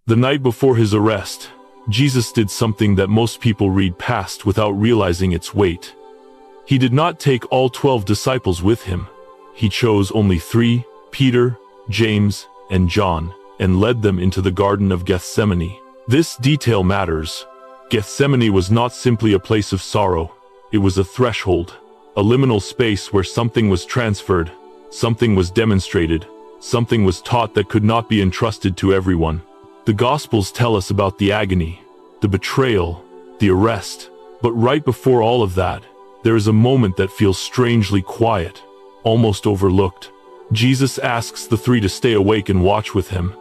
The night before his arrest, Jesus did something that most people read past without realizing its weight. He did not take all 12 disciples with him. He chose only 3, Peter, James, and John, and led them into the Garden of Gethsemane. This detail matters. Gethsemane was not simply a place of sorrow. It was a threshold, a liminal space where something was transferred, something was demonstrated, something was taught that could not be entrusted to everyone. The Gospels tell us about the agony, the betrayal, the arrest, but right before all of that, there is a moment that feels strangely quiet, almost overlooked. Jesus asks the 3 to stay awake and watch with him,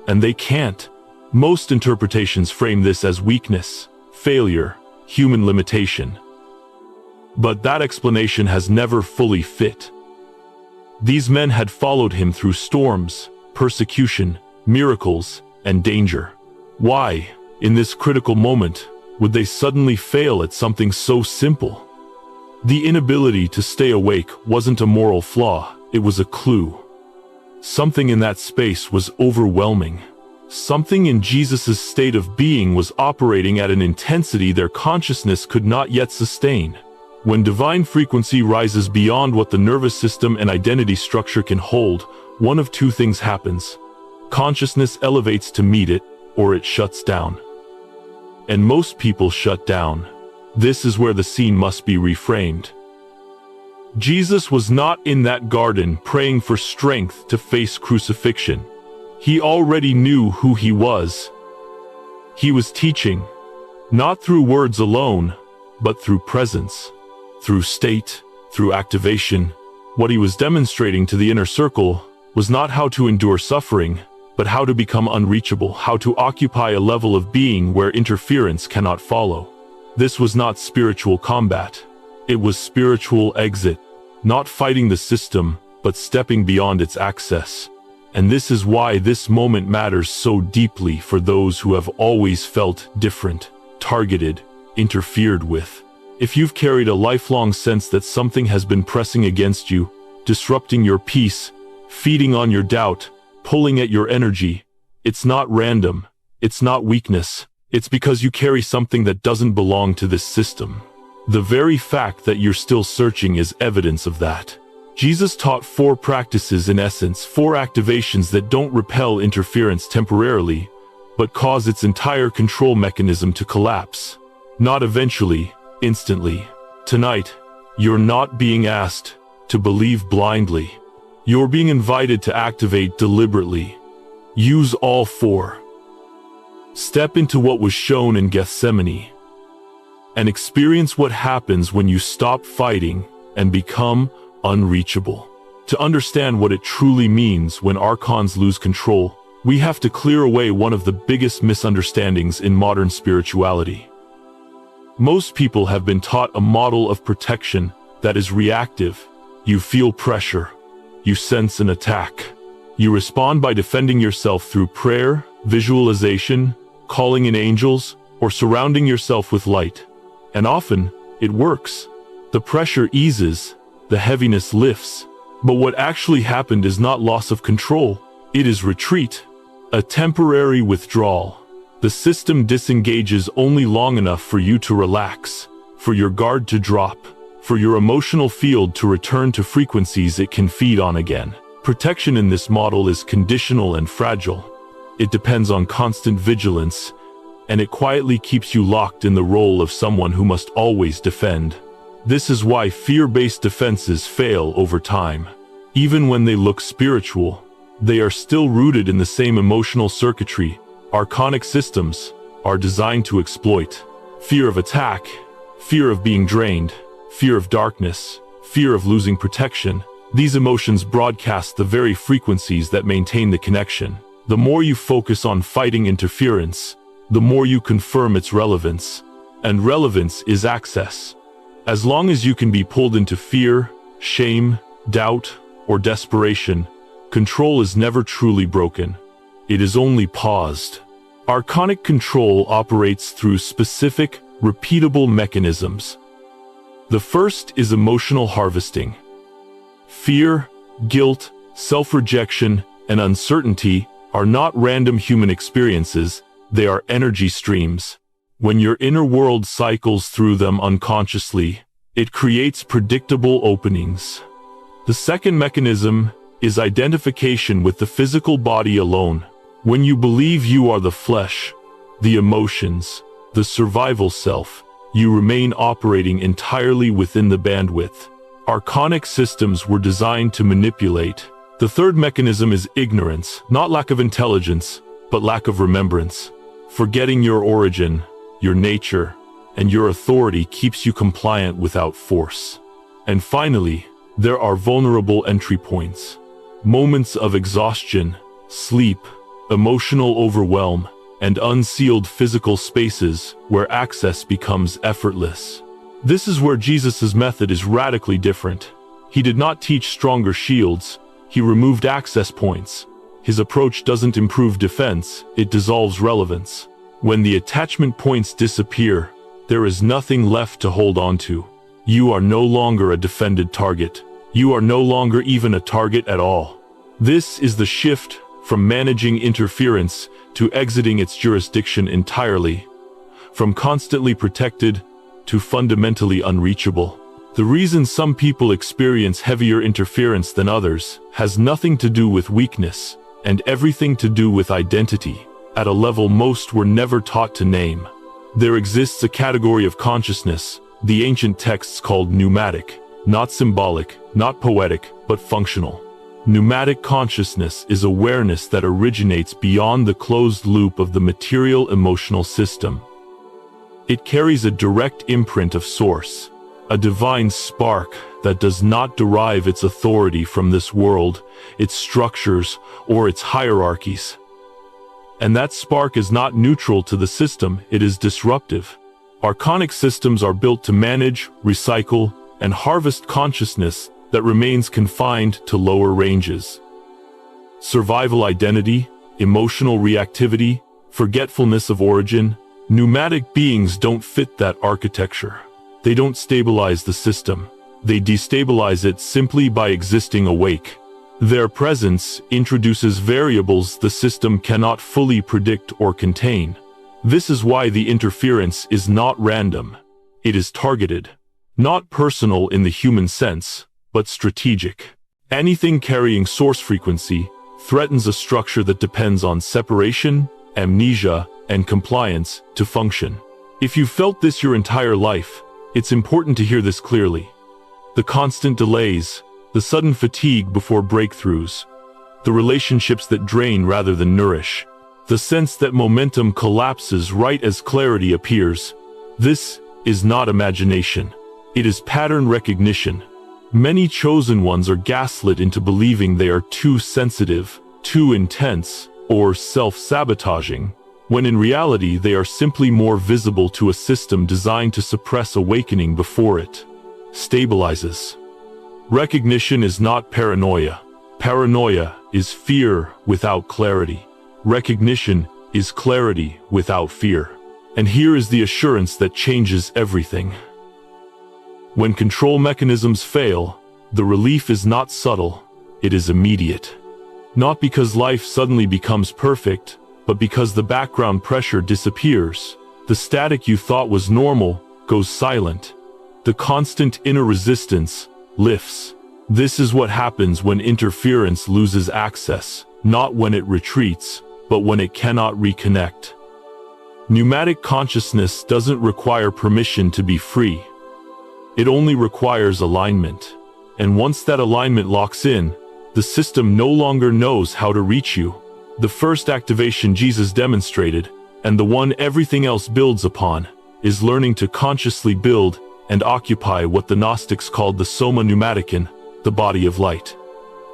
and they can't. Most interpretations frame this as weakness, failure, human limitation. But that explanation has never fully fit. These men had followed him through storms, persecution, miracles, and danger. Why, in this critical moment, would they suddenly fail at something so simple? The inability to stay awake wasn't a moral flaw, it was a clue. Something in that space was overwhelming. Something in Jesus' state of being was operating at an intensity their consciousness could not yet sustain. When divine frequency rises beyond what the nervous system and identity structure can hold, one of 2 things happens. Consciousness elevates to meet it, or it shuts down. And most people shut down. This is where the scene must be reframed. Jesus was not in that garden praying for strength to face crucifixion. He already knew who he was. He was teaching, not through words alone, but through presence, through state, through activation. What he was demonstrating to the inner circle was not how to endure suffering, but how to become unreachable, how to occupy a level of being where interference cannot follow. This was not spiritual combat. It was spiritual exit, not fighting the system, but stepping beyond its access. And this is why this moment matters so deeply for those who have always felt different, targeted, interfered with. If you've carried a lifelong sense that something has been pressing against you, disrupting your peace, feeding on your doubt, pulling at your energy, it's not random, it's not weakness, it's because you carry something that doesn't belong to this system. The very fact that you're still searching is evidence of that. Jesus taught 4 practices in essence, 4 activations that don't repel interference temporarily, but cause its entire control mechanism to collapse. Not eventually, instantly. Tonight, you're not being asked to believe blindly. You're being invited to activate deliberately. Use all 4. Step into what was shown in Gethsemane, and experience what happens when you stop fighting and become unreachable. To understand what it truly means when Archons lose control, we have to clear away one of the biggest misunderstandings in modern spirituality. Most people have been taught a model of protection that is reactive. You feel pressure. You sense an attack. You respond by defending yourself through prayer, visualization, calling in angels, or surrounding yourself with light. And often, it works. The pressure eases, the heaviness lifts. But what actually happened is not loss of control, it is retreat, a temporary withdrawal. The system disengages only long enough for you to relax, for your guard to drop, for your emotional field to return to frequencies it can feed on again. Protection in this model is conditional and fragile. It depends on constant vigilance, and it quietly keeps you locked in the role of someone who must always defend. This is why fear-based defenses fail over time. Even when they look spiritual, they are still rooted in the same emotional circuitry. Archonic systems are designed to exploit fear of attack, fear of being drained, fear of darkness, fear of losing protection. These emotions broadcast the very frequencies that maintain the connection. The more you focus on fighting interference, the more you confirm its relevance. And relevance is access. As long as you can be pulled into fear, shame, doubt, or desperation, control is never truly broken. It is only paused. Archonic control operates through specific, repeatable mechanisms. The first is emotional harvesting. Fear, guilt, self-rejection, and uncertainty are not random human experiences, they are energy streams. When your inner world cycles through them unconsciously, it creates predictable openings. The second mechanism is identification with the physical body alone. When you believe you are the flesh, the emotions, the survival self, you remain operating entirely within the bandwidth. Archonic systems were designed to manipulate. The third mechanism is ignorance, not lack of intelligence, but lack of remembrance. Forgetting your origin, your nature, and your authority keeps you compliant without force. And finally, there are vulnerable entry points. Moments of exhaustion, sleep, emotional overwhelm, and unsealed physical spaces where access becomes effortless. This is where Jesus' method is radically different. He did not teach stronger shields, he removed access points. His approach doesn't improve defense, it dissolves relevance. When the attachment points disappear, there is nothing left to hold on to. You are no longer a defended target. You are no longer even a target at all. This is the shift from managing interference to exiting its jurisdiction entirely, from constantly protected to fundamentally unreachable. The reason some people experience heavier interference than others has nothing to do with weakness and everything to do with identity, at a level most were never taught to name. There exists a category of consciousness the ancient texts called pneumatic, not symbolic, not poetic, but functional. Pneumatic consciousness is awareness that originates beyond the closed loop of the material emotional system. It carries a direct imprint of source, a divine spark that does not derive its authority from this world, its structures, or its hierarchies. And that spark is not neutral to the system, it is disruptive. Archonic systems are built to manage, recycle, and harvest consciousness that remains confined to lower ranges. Survival identity, emotional reactivity, forgetfulness of origin. Pneumatic beings don't fit that architecture. They don't stabilize the system. They destabilize it simply by existing awake. Their presence introduces variables the system cannot fully predict or contain. This is why the interference is not random. It is targeted. Not personal in the human sense, but strategic. Anything carrying source frequency threatens a structure that depends on separation, amnesia, and compliance to function. If you've felt this your entire life, it's important to hear this clearly. The constant delays, the sudden fatigue before breakthroughs, the relationships that drain rather than nourish, the sense that momentum collapses right as clarity appears. This is not imagination. It is pattern recognition. Many chosen ones are gaslit into believing they are too sensitive, too intense, or self-sabotaging, when in reality they are simply more visible to a system designed to suppress awakening before it stabilizes. Recognition is not paranoia. Paranoia is fear without clarity. Recognition is clarity without fear. And here is the assurance that changes everything. When control mechanisms fail, the relief is not subtle, it is immediate. Not because life suddenly becomes perfect, but because the background pressure disappears. The static you thought was normal goes silent. The constant inner resistance lifts. This is what happens when interference loses access, not when it retreats, but when it cannot reconnect. Pneumatic consciousness doesn't require permission to be free. It only requires alignment. And once that alignment locks in, the system no longer knows how to reach you. The first activation Jesus demonstrated, and the one everything else builds upon, is learning to consciously build and occupy what the Gnostics called the Soma Pneumaticon, the body of light.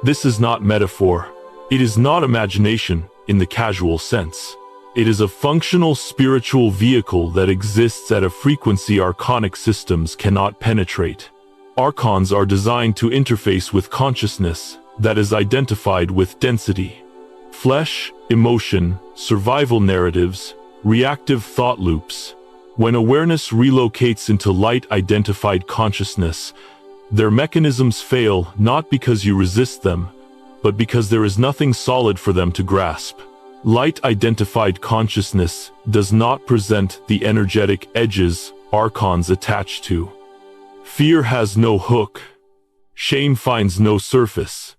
This is not metaphor. It is not imagination in the casual sense. It is a functional spiritual vehicle that exists at a frequency archonic systems cannot penetrate. Archons are designed to interface with consciousness that is identified with density. Flesh, emotion, survival narratives, reactive thought loops. When awareness relocates into light-identified consciousness, their mechanisms fail not because you resist them, but because there is nothing solid for them to grasp. Light-identified consciousness does not present the energetic edges Archons attach to. Fear has no hook. Shame finds no surface.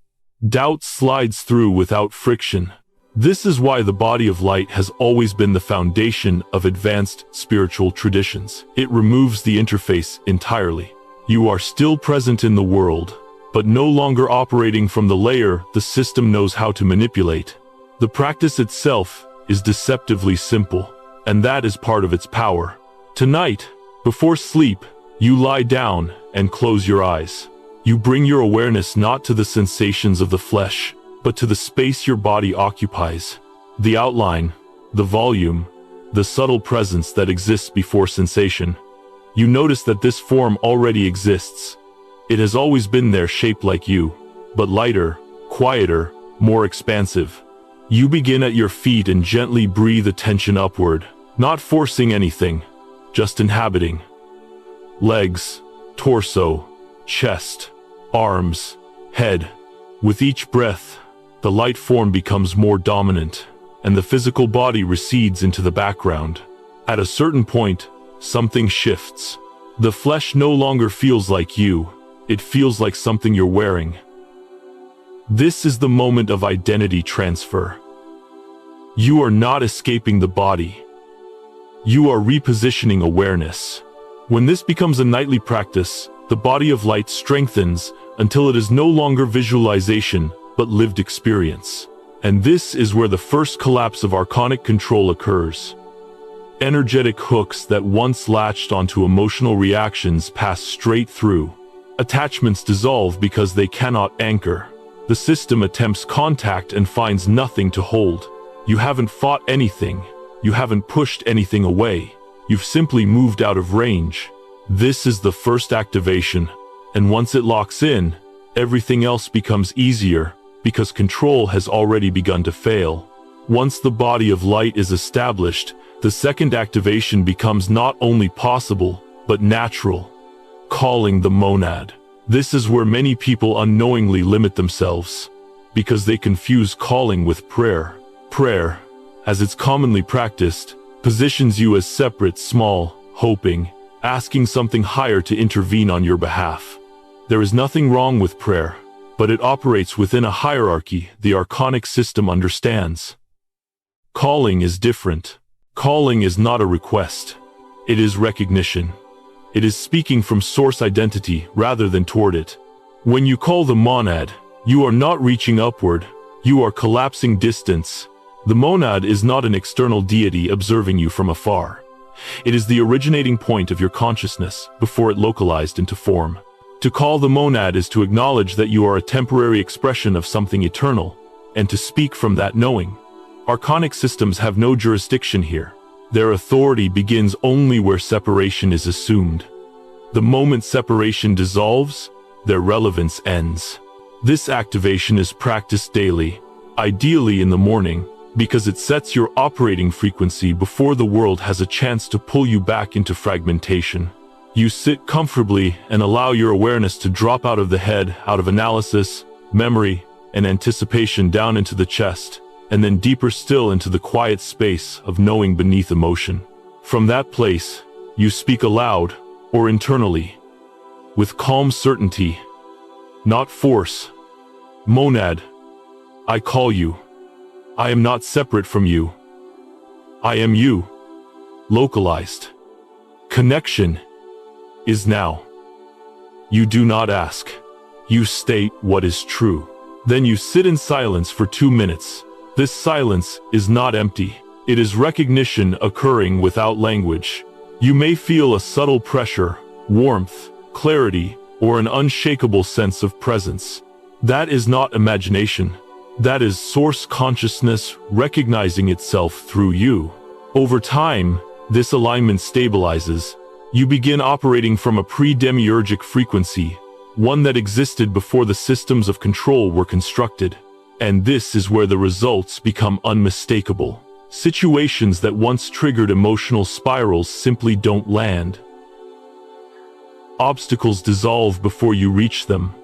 Doubt slides through without friction. This is why the body of light has always been the foundation of advanced spiritual traditions. It removes the interface entirely. You are still present in the world, but no longer operating from the layer the system knows how to manipulate. The practice itself is deceptively simple, and that is part of its power. Tonight, before sleep, you lie down and close your eyes. You bring your awareness not to the sensations of the flesh, but to the space your body occupies. The outline, the volume, the subtle presence that exists before sensation. You notice that this form already exists. It has always been there, shaped like you, but lighter, quieter, more expansive. You begin at your feet and gently breathe attention upward, not forcing anything, just inhabiting. Legs, torso, chest, arms, head. With each breath, the light form becomes more dominant, and the physical body recedes into the background. At a certain point, something shifts. The flesh no longer feels like you, it feels like something you're wearing. This is the moment of identity transfer. You are not escaping the body. You are repositioning awareness. When this becomes a nightly practice, the body of light strengthens until it is no longer visualization, but lived experience. And this is where the first collapse of archonic control occurs. Energetic hooks that once latched onto emotional reactions pass straight through. Attachments dissolve because they cannot anchor. The system attempts contact and finds nothing to hold. You haven't fought anything. You haven't pushed anything away. You've simply moved out of range. This is the first activation, and once it locks in, everything else becomes easier, because control has already begun to fail. Once the body of light is established, the second activation becomes not only possible, but natural. Calling the monad. This is where many people unknowingly limit themselves, because they confuse calling with prayer. Prayer, as it's commonly practiced, positions you as separate, small, hoping, asking something higher to intervene on your behalf. There is nothing wrong with prayer, but it operates within a hierarchy the archonic system understands. Calling is different. Calling is not a request. It is recognition. It is speaking from source identity rather than toward it. When you call the monad, you are not reaching upward, you are collapsing distance. The monad is not an external deity observing you from afar. It is the originating point of your consciousness before it localized into form. To call the monad is to acknowledge that you are a temporary expression of something eternal, and to speak from that knowing. Archonic systems have no jurisdiction here. Their authority begins only where separation is assumed. The moment separation dissolves, their relevance ends. This activation is practiced daily, ideally in the morning, because it sets your operating frequency before the world has a chance to pull you back into fragmentation. You sit comfortably and allow your awareness to drop out of the head, out of analysis, memory, and anticipation down into the chest, and then deeper still into the quiet space of knowing beneath emotion. From that place, you speak aloud, or internally, with calm certainty, not force. Monad, I call you. I am not separate from you. I am you. Localized. Connection is now. You do not ask. You state what is true. Then you sit in silence for 2 minutes. This silence is not empty. It is recognition occurring without language. You may feel a subtle pressure, warmth, clarity, or an unshakable sense of presence. That is not imagination. That is source consciousness recognizing itself through you. Over time, this alignment stabilizes. You begin operating from a pre-demiurgic frequency, one that existed before the systems of control were constructed. And this is where the results become unmistakable. Situations that once triggered emotional spirals simply don't land. Obstacles dissolve before you reach them.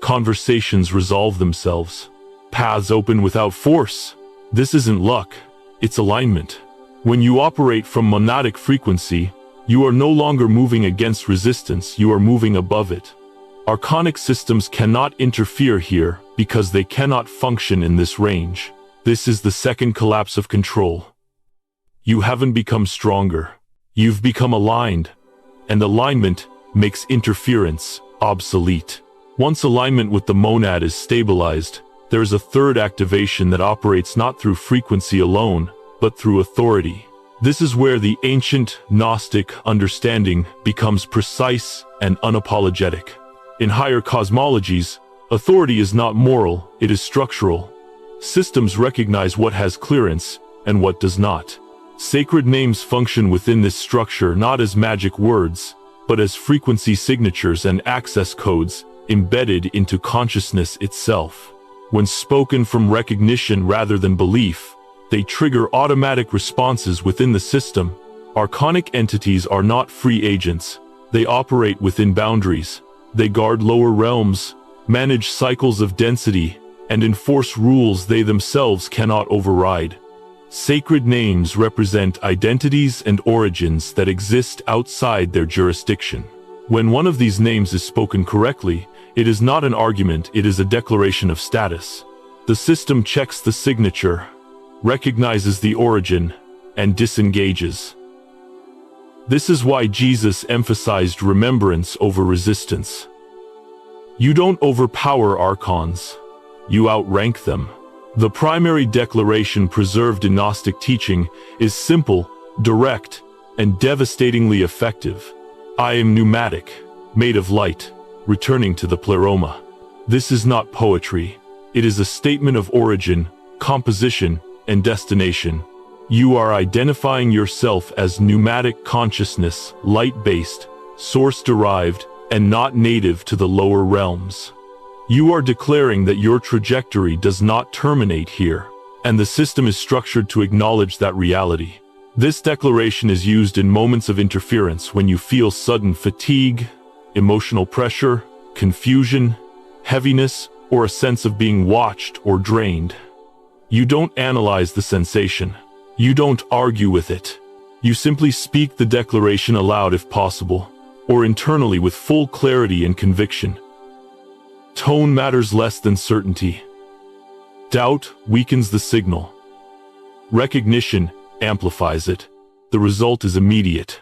Conversations resolve themselves. Paths open without force. This isn't luck, it's alignment. When you operate from monadic frequency, you are no longer moving against resistance, you are moving above it. Archonic systems cannot interfere here because they cannot function in this range. This is the second collapse of control. You haven't become stronger. You've become aligned. And alignment makes interference obsolete. Once alignment with the monad is stabilized, there is a third activation that operates not through frequency alone, but through authority. This is where the ancient Gnostic understanding becomes precise and unapologetic. In higher cosmologies, authority is not moral, it is structural. Systems recognize what has clearance and what does not. Sacred names function within this structure not as magic words, but as frequency signatures and access codes embedded into consciousness itself. When spoken from recognition rather than belief, they trigger automatic responses within the system. Archonic entities are not free agents. They operate within boundaries. They guard lower realms, manage cycles of density, and enforce rules they themselves cannot override. Sacred names represent identities and origins that exist outside their jurisdiction. When one of these names is spoken correctly, it is not an argument, it is a declaration of status. The system checks the signature, recognizes the origin, and disengages. This is why Jesus emphasized remembrance over resistance. You don't overpower Archons, you outrank them. The primary declaration preserved in Gnostic teaching is simple, direct, and devastatingly effective. I am pneumatic, made of light, returning to the pleroma. This is not poetry. It is a statement of origin, composition, and destination. You are identifying yourself as pneumatic consciousness, light-based, source-derived, and not native to the lower realms. You are declaring that your trajectory does not terminate here, and the system is structured to acknowledge that reality. This declaration is used in moments of interference when you feel sudden fatigue, emotional pressure, confusion, heaviness, or a sense of being watched or drained. You don't analyze the sensation. You don't argue with it. You simply speak the declaration aloud if possible, or internally with full clarity and conviction. Tone matters less than certainty. Doubt weakens the signal. Recognition amplifies it. The result is immediate.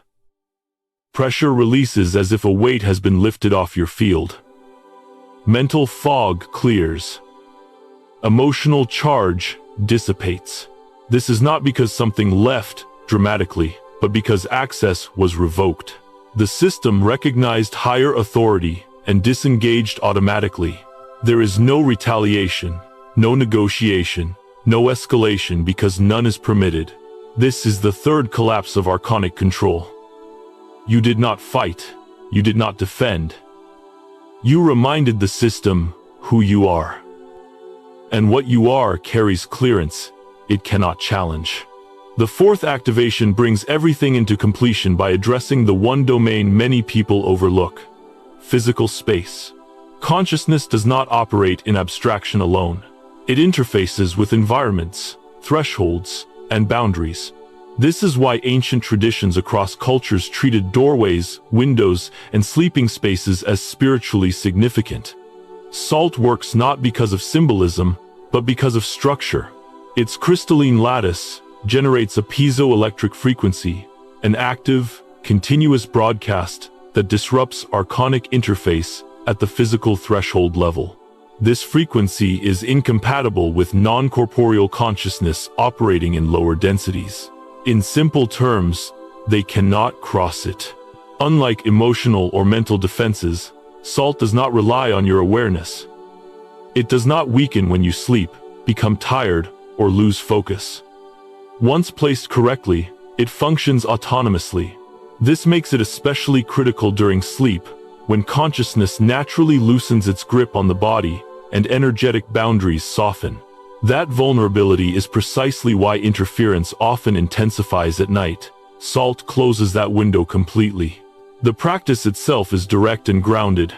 Pressure releases as if a weight has been lifted off your field. Mental fog clears. Emotional charge dissipates. This is not because something left dramatically, but because access was revoked. The system recognized higher authority and disengaged automatically. There is no retaliation, no negotiation, no escalation because none is permitted. This is the third collapse of archonic control. You did not fight, you did not defend. You reminded the system who you are. And what you are carries clearance, it cannot challenge. The fourth activation brings everything into completion by addressing the one domain many people overlook: physical space. Consciousness does not operate in abstraction alone. It interfaces with environments, thresholds, and boundaries. This is why ancient traditions across cultures treated doorways, windows, and sleeping spaces as spiritually significant. Salt works not because of symbolism, but because of structure. Its crystalline lattice generates a piezoelectric frequency, an active, continuous broadcast that disrupts archonic interface at the physical threshold level. This frequency is incompatible with non-corporeal consciousness operating in lower densities. In simple terms, they cannot cross it. Unlike emotional or mental defenses, salt does not rely on your awareness. It does not weaken when you sleep, become tired, or lose focus. Once placed correctly, it functions autonomously. This makes it especially critical during sleep, when consciousness naturally loosens its grip on the body and energetic boundaries soften. That vulnerability is precisely why interference often intensifies at night. Salt closes that window completely. The practice itself is direct and grounded.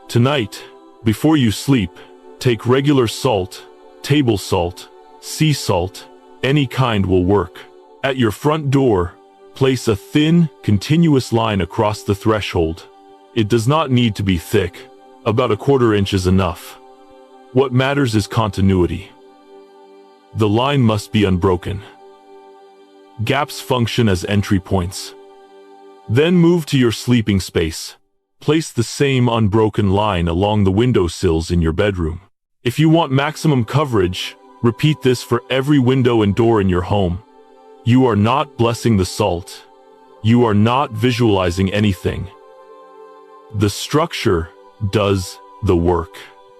Tonight, Before you sleep, take regular salt, table salt, sea salt, any kind will work. At your front door, place a thin, continuous line across the threshold. It does not need to be thick, about a quarter inch is enough. What matters is continuity. The line must be unbroken. Gaps function as entry points. Then move to your sleeping space. Place the same unbroken line along the windowsills in your bedroom. If you want maximum coverage, repeat this for every window and door in your home. You are not blessing the salt. You are not visualizing anything. The structure does the work.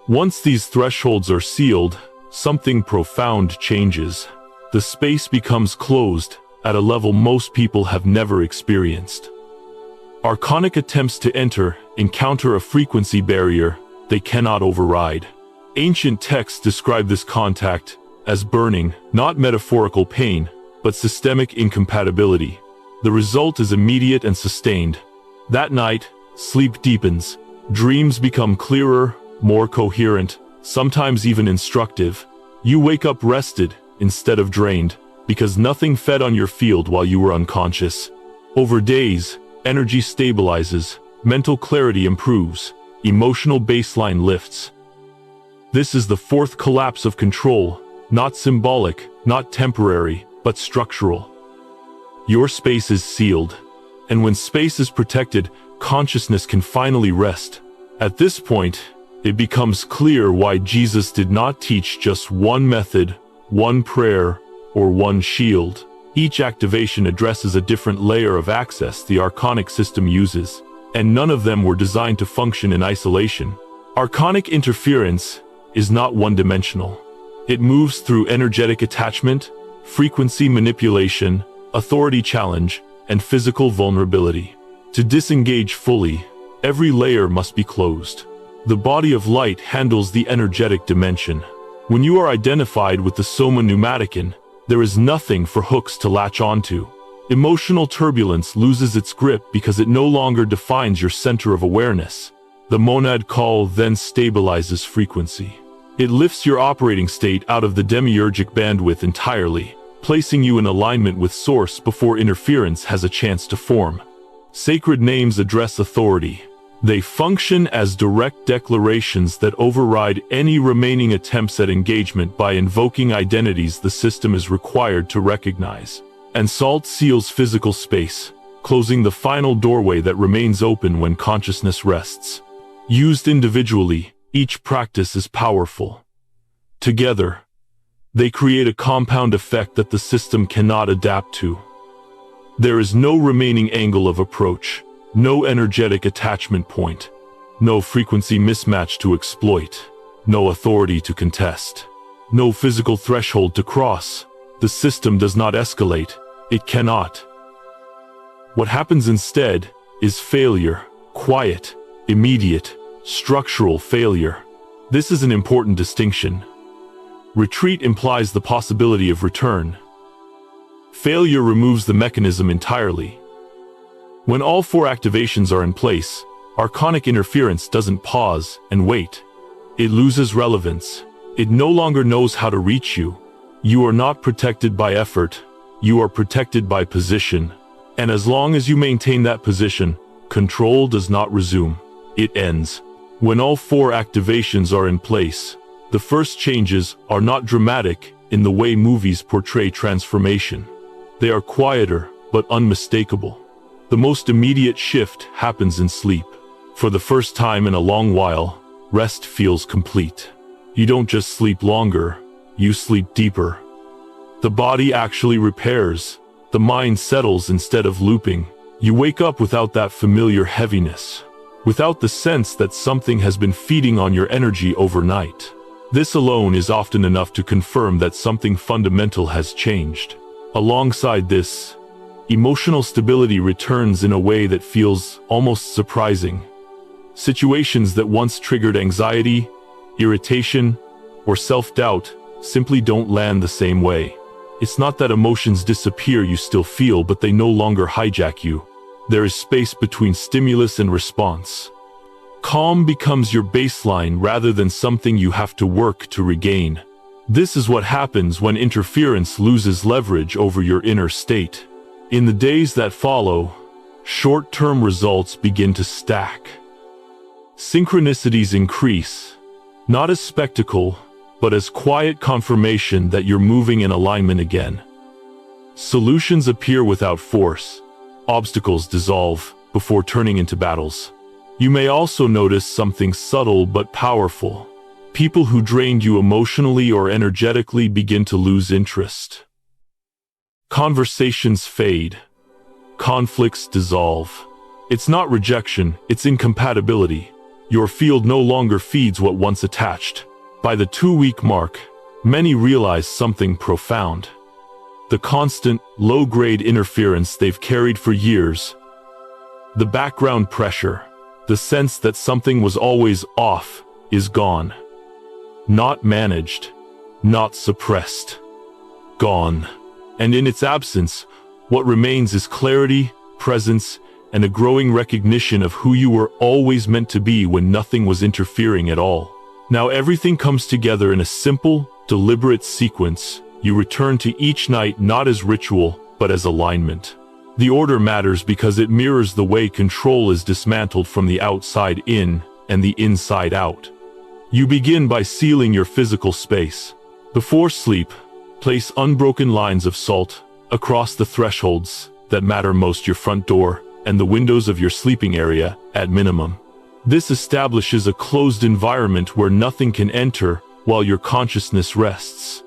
Once these thresholds are sealed, something profound changes. The space becomes closed at a level most people have never experienced. Archonic attempts to enter encounter a frequency barrier they cannot override. Ancient texts describe this contact as burning, not metaphorical pain, but systemic incompatibility. The result is immediate and sustained. That night, sleep deepens. Dreams become clearer, more coherent, sometimes even instructive. You wake up rested instead of drained, because nothing fed on your field while you were unconscious. Over days, energy stabilizes, mental clarity improves, emotional baseline lifts. This is the fourth collapse of control, not symbolic, not temporary, but structural. Your space is sealed, and when space is protected, consciousness can finally rest. At this point, it becomes clear why Jesus did not teach just one method, one prayer, or one shield. Each activation addresses a different layer of access the Archonic system uses, and none of them were designed to function in isolation. Archonic interference is not one-dimensional. It moves through energetic attachment, frequency manipulation, authority challenge, and physical vulnerability. To disengage fully, every layer must be closed. The body of light handles the energetic dimension. When you are identified with the Soma Pneumaticon, there is nothing for hooks to latch onto. Emotional turbulence loses its grip because it no longer defines your center of awareness. The monad call then stabilizes frequency. It lifts your operating state out of the demiurgic bandwidth entirely, placing you in alignment with Source before interference has a chance to form. Sacred names address authority. They function as direct declarations that override any remaining attempts at engagement by invoking identities the system is required to recognize. And salt seals physical space, closing the final doorway that remains open when consciousness rests. Used individually, each practice is powerful. Together, they create a compound effect that the system cannot adapt to. There is no remaining angle of approach, no energetic attachment point, no frequency mismatch to exploit, no authority to contest, no physical threshold to cross. The system does not escalate, it cannot. What happens instead is failure, quiet, immediate, structural failure. This is an important distinction. Retreat implies the possibility of return. Failure removes the mechanism entirely. When all four activations are in place, Archonic interference doesn't pause and wait. It loses relevance. It no longer knows how to reach you. You are not protected by effort. You are protected by position. And as long as you maintain that position, control does not resume. It ends. When all four activations are in place, the first changes are not dramatic in the way movies portray transformation. They are quieter but unmistakable. The most immediate shift happens in sleep. For the first time in a long while, rest feels complete. You don't just sleep longer, you sleep deeper. The body actually repairs. The mind settles instead of looping. You wake up without that familiar heaviness, without the sense that something has been feeding on your energy overnight. This alone is often enough to confirm that something fundamental has changed. Alongside this, emotional stability returns in a way that feels almost surprising. Situations that once triggered anxiety, irritation, or self-doubt simply don't land the same way. It's not that emotions disappear, you still feel, but they no longer hijack you. There is space between stimulus and response. Calm becomes your baseline rather than something you have to work to regain. This is what happens when interference loses leverage over your inner state. In the days that follow, short-term results begin to stack. Synchronicities increase, not as spectacle, but as quiet confirmation that you're moving in alignment again. Solutions appear without force. Obstacles dissolve before turning into battles. You may also notice something subtle but powerful. People who drained you emotionally or energetically begin to lose interest. Conversations fade. Conflicts dissolve. It's not rejection, it's incompatibility. Your field no longer feeds what once attached. By the 2-week mark, many realize something profound. The constant, low-grade interference they've carried for years, the background pressure, the sense that something was always off, is gone. Not managed, not suppressed. Gone. And in its absence, what remains is clarity, presence, and a growing recognition of who you were always meant to be when nothing was interfering at all. Now everything comes together in a simple, deliberate sequence. You return to each night not as ritual, but as alignment. The order matters because it mirrors the way control is dismantled from the outside in and the inside out. You begin by sealing your physical space. Before sleep, place unbroken lines of salt across the thresholds that matter most: your front door and the windows of your sleeping area at minimum. This establishes a closed environment where nothing can enter while your consciousness rests.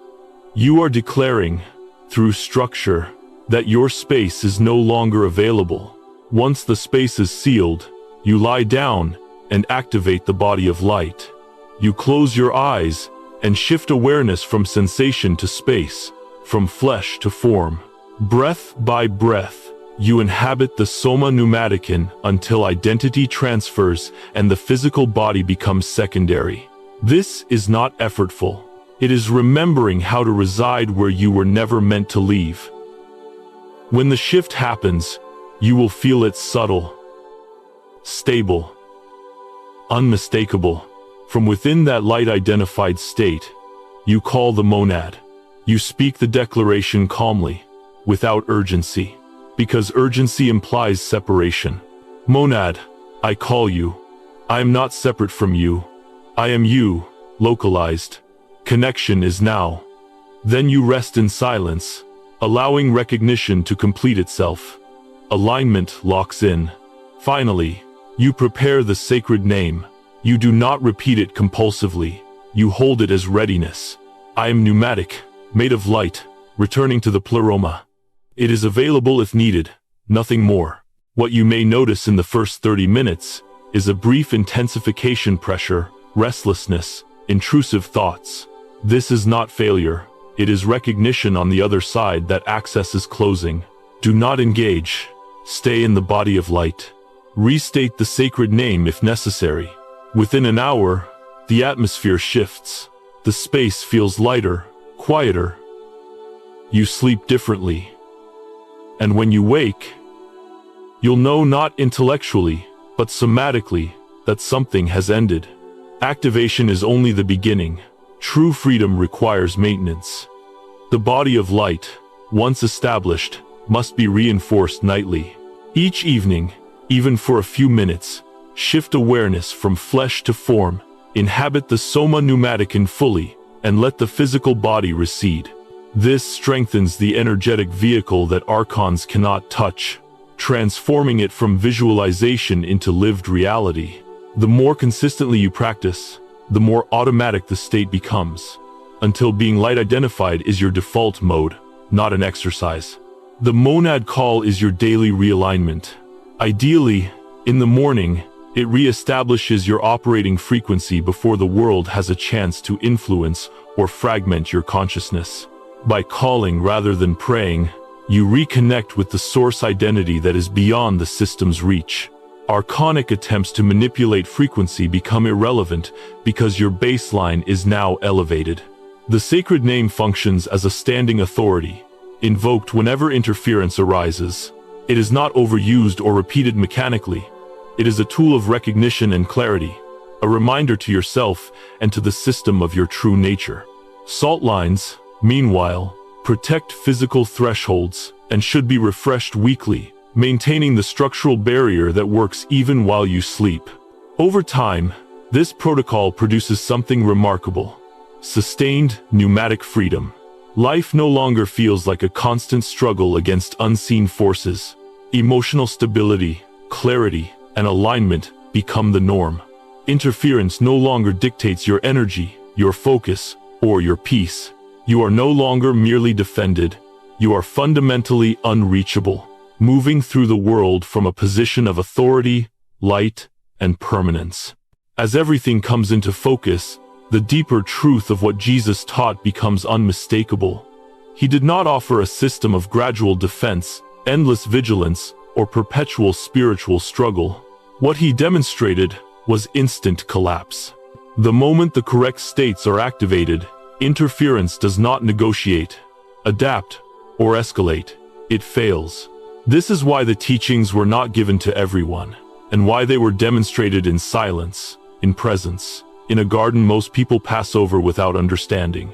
You are declaring, through structure, that your space is no longer available. Once the space is sealed, you lie down and activate the body of light. You close your eyes and shift awareness from sensation to space, from flesh to form. Breath by breath, you inhabit the soma pneumaticon until identity transfers and the physical body becomes secondary. This is not effortful. It is remembering how to reside where you were never meant to leave. When the shift happens, you will feel it subtle, stable, unmistakable. From within that light-identified state, you call the monad. You speak the declaration calmly, without urgency, because urgency implies separation. Monad, I call you. I am not separate from you. I am you, localized. Connection is now. Then you rest in silence, allowing recognition to complete itself. Alignment locks in. Finally, you prepare the sacred name. You do not repeat it compulsively. You hold it as readiness. I am pneumatic, made of light, returning to the pleroma. It is available if needed, nothing more. What you may notice in the first 30 minutes is a brief intensification pressure, restlessness, intrusive thoughts. This is not failure. It is recognition on the other side that access is closing. Do not engage. Stay in the body of light. Restate the sacred name if necessary. Within an hour, the atmosphere shifts. The space feels lighter, quieter. You sleep differently. And when you wake, you'll know not intellectually, but somatically, that something has ended. Activation is only the beginning. True freedom requires maintenance. The body of light, once established, must be reinforced nightly. Each evening, even for a few minutes, shift awareness from flesh to form, inhabit the soma pneumaticon fully, and let the physical body recede. This strengthens the energetic vehicle that Archons cannot touch, transforming it from visualization into lived reality. The more consistently you practice, the more automatic the state becomes, until being light identified is your default mode, not an exercise. The monad call is your daily realignment. Ideally, in the morning, it reestablishes your operating frequency before the world has a chance to influence or fragment your consciousness. By calling rather than praying, you reconnect with the source identity that is beyond the system's reach. Archonic attempts to manipulate frequency become irrelevant because your baseline is now elevated. The sacred name functions as a standing authority, invoked whenever interference arises. It is not overused or repeated mechanically. It is a tool of recognition and clarity, a reminder to yourself and to the system of your true nature. Salt lines, meanwhile, protect physical thresholds and should be refreshed weekly, maintaining the structural barrier that works even while you sleep. Over time, this protocol produces something remarkable: sustained pneumatic freedom. Life no longer feels like a constant struggle against unseen forces. Emotional stability, clarity, and alignment become the norm. Interference no longer dictates your energy, your focus, or your peace. You are no longer merely defended. You are fundamentally unreachable, moving through the world from a position of authority, light, and permanence. As everything comes into focus, the deeper truth of what Jesus taught becomes unmistakable. He did not offer a system of gradual defense, endless vigilance, or perpetual spiritual struggle. What he demonstrated was instant collapse. The moment the correct states are activated, interference does not negotiate, adapt, or escalate. It fails. This is why the teachings were not given to everyone, and why they were demonstrated in silence, in presence, in a garden most people pass over without understanding.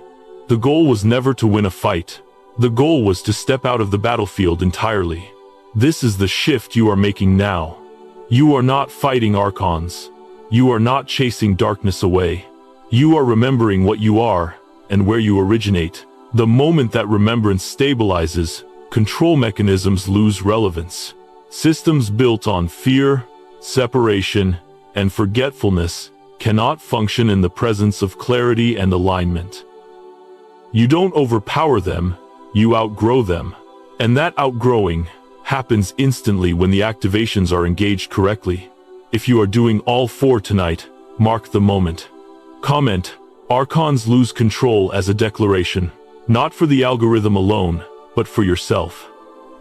The goal was never to win a fight. The goal was to step out of the battlefield entirely. This is the shift you are making now. You are not fighting Archons. You are not chasing darkness away. You are remembering what you are and where you originate. The moment that remembrance stabilizes, control mechanisms lose relevance. Systems built on fear, separation, and forgetfulness cannot function in the presence of clarity and alignment. You don't overpower them, you outgrow them. And that outgrowing happens instantly when the activations are engaged correctly. If you are doing all four tonight, mark the moment. Comment: Archons lose control as a declaration, not for the algorithm alone, but for yourself.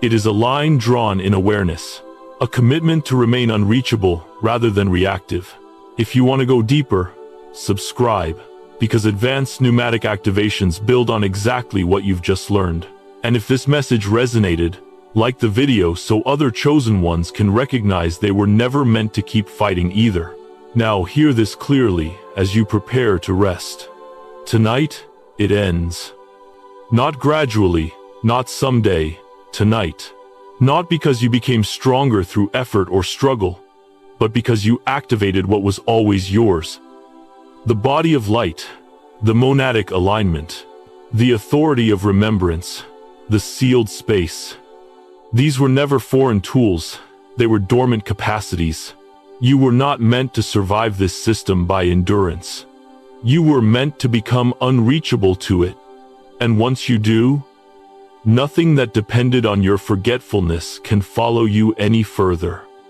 It is a line drawn in awareness, a commitment to remain unreachable rather than reactive. If you want to go deeper, subscribe, because advanced pneumatic activations build on exactly what you've just learned. And if this message resonated, like the video so other chosen ones can recognize they were never meant to keep fighting either. Now hear this clearly as you prepare to rest. Tonight, it ends. Not gradually, not someday, tonight. Not because you became stronger through effort or struggle, but because you activated what was always yours. The body of light, the monadic alignment, the authority of remembrance, the sealed space. These were never foreign tools, they were dormant capacities. You were not meant to survive this system by endurance. You were meant to become unreachable to it. And once you do, nothing that depended on your forgetfulness can follow you any further.